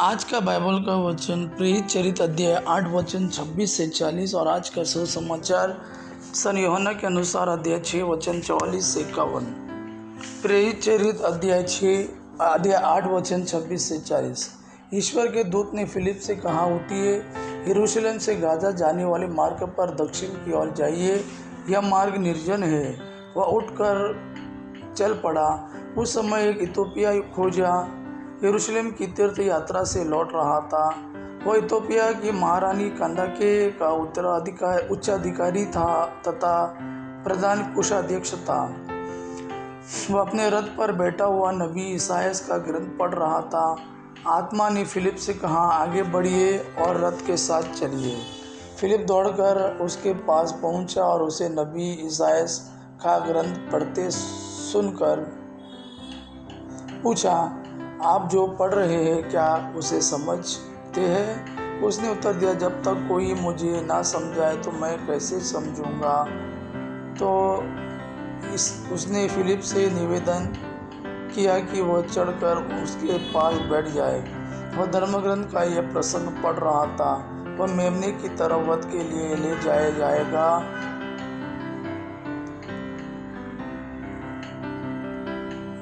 आज का बाइबल का वचन प्रेरित चरित्र अध्याय 8 वचन 26 से 40 और आज का सुसमाचार सन यूहन्ना के अनुसार अध्याय 6 वचन 44 से 51। प्रेरित चरित्र अध्याय 8 वचन 26 से 40। ईश्वर के दूत ने फिलिप से कहा, उठिए, यरूशलेम से गाजा जाने वाले मार्ग पर दक्षिण की ओर जाइए, यह मार्ग निर्जन है। वह उठकर चल पड़ा। उस समय एक इथोपिया खोजा यरूशलेम की तीर्थ यात्रा से लौट रहा था। वह इथोपिया की महारानी कंदाके का उच्चाधिकारी था तथा प्रधान कोषाध्यक्ष था। वह अपने रथ पर बैठा हुआ नबी ईसायास का ग्रंथ पढ़ रहा था। आत्मा ने फिलिप से कहा, आगे बढ़िए और रथ के साथ चलिए। फिलिप दौड़कर उसके पास पहुंचा और उसे नबी ईसायास का ग्रंथ पढ़ते सुनकर पूछा, आप जो पढ़ रहे हैं क्या उसे समझते हैं? उसने उत्तर दिया, जब तक कोई मुझे ना समझाए तो मैं कैसे समझूंगा। तो उसने फिलिप से निवेदन किया कि वह चढ़कर उसके पास बैठ जाए। वह धर्मग्रंथ का यह प्रसंग पढ़ रहा था, वह मेमने की तरह वध के लिए ले जाया जाएगा।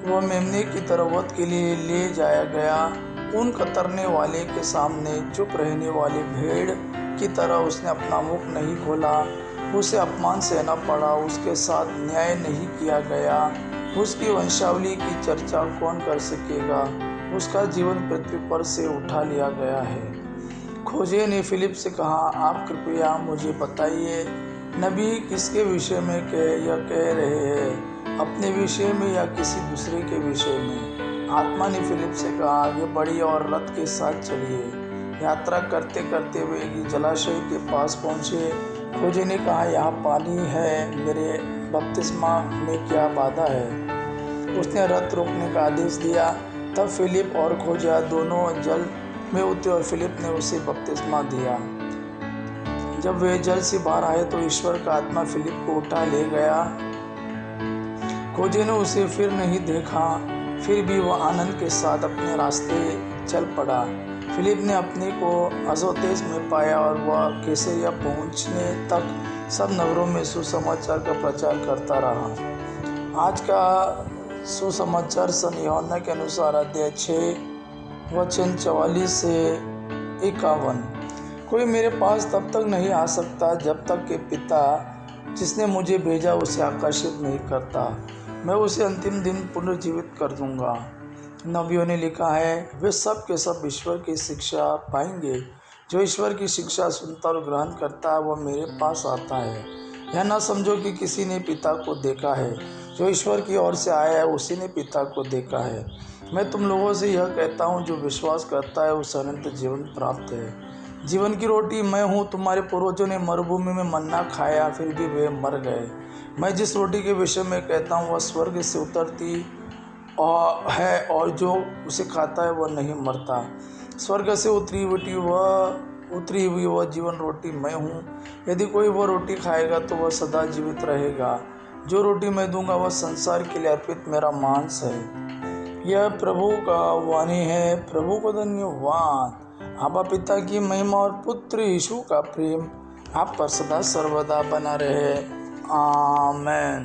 वह मेमने की तरह वध के लिए ले जाया गया। ऊन कतरने वाले के सामने चुप रहने वाली भेड़ की तरह उसने अपना मुख नहीं खोला। उसे अपमान सहना पड़ा, उसके साथ न्याय नहीं किया गया। उसकी वंशावली की चर्चा कौन कर सकेगा? उसका जीवन पृथ्वी पर से उठा लिया गया है। खोजे ने फिलिप से कहा, आप कृपया मुझे बताइए, नबी किसके विषय में कह रहे हैं, अपने विषय में या किसी दूसरे के विषय में? आत्मा ने फिलिप से कहा, आगे बढ़िए और रथ के साथ चलिए। यात्रा करते करते वे एक जलाशय के पास पहुंचे। खोजे ने कहा, यहाँ पानी है, मेरे बपतिस्मा में क्या बाधा है? उसने रथ रोकने का आदेश दिया। तब फिलिप और खोजा दोनों जल में उतरे और फिलिप ने उसे बपतिस्मा दिया। जब वे जल से बाहर आए तो ईश्वर का आत्मा फिलिप को उठा ले गया। खोजे ने उसे फिर नहीं देखा, फिर भी वह आनंद के साथ अपने रास्ते चल पड़ा। फिलिप ने अपने को अज़ोतेस में पाया और वह कैसरिया पहुंचने तक सब नगरों में सुसमाचार का प्रचार करता रहा। आज का सुसमाचार सन यूहन्ना के अनुसार अध्याय 6 वचन 44 से 51। कोई मेरे पास तब तक नहीं आ सकता जब तक कि पिता जिसने मुझे भेजा उसे आकर्षित नहीं करता। मैं उसे अंतिम दिन पुनर्जीवित कर दूंगा। नबियों ने लिखा है, वे सब के सब ईश्वर की शिक्षा पाएंगे। जो ईश्वर की शिक्षा सुनता और ग्रहण करता है वह मेरे पास आता है। यह ना समझो कि किसी ने पिता को देखा है, जो ईश्वर की ओर से आया है उसी ने पिता को देखा है। मैं तुम लोगों से यह कहता हूँ, जो विश्वास करता है उसे अनंत जीवन प्राप्त है। जीवन की रोटी मैं हूँ। तुम्हारे पूर्वजों ने मरुभूमि में मन्ना खाया, फिर भी वे मर गए। मैं जिस रोटी के विषय में कहता हूँ वह स्वर्ग से उतरती है और जो उसे खाता है वह नहीं मरता। स्वर्ग से उतरी हुई वह जीवन रोटी मैं हूँ। यदि कोई वह रोटी खाएगा तो वह सदा जीवित रहेगा। जो रोटी मैं दूंगा वह संसार के लिए अर्पित मेरा मांस है। यह प्रभु का वाणी है। प्रभु को धन्यवाद। आबा पिता की महिमा और पुत्र यीशु का प्रेम आप पर सदा सर्वदा बना रहे। आमेन।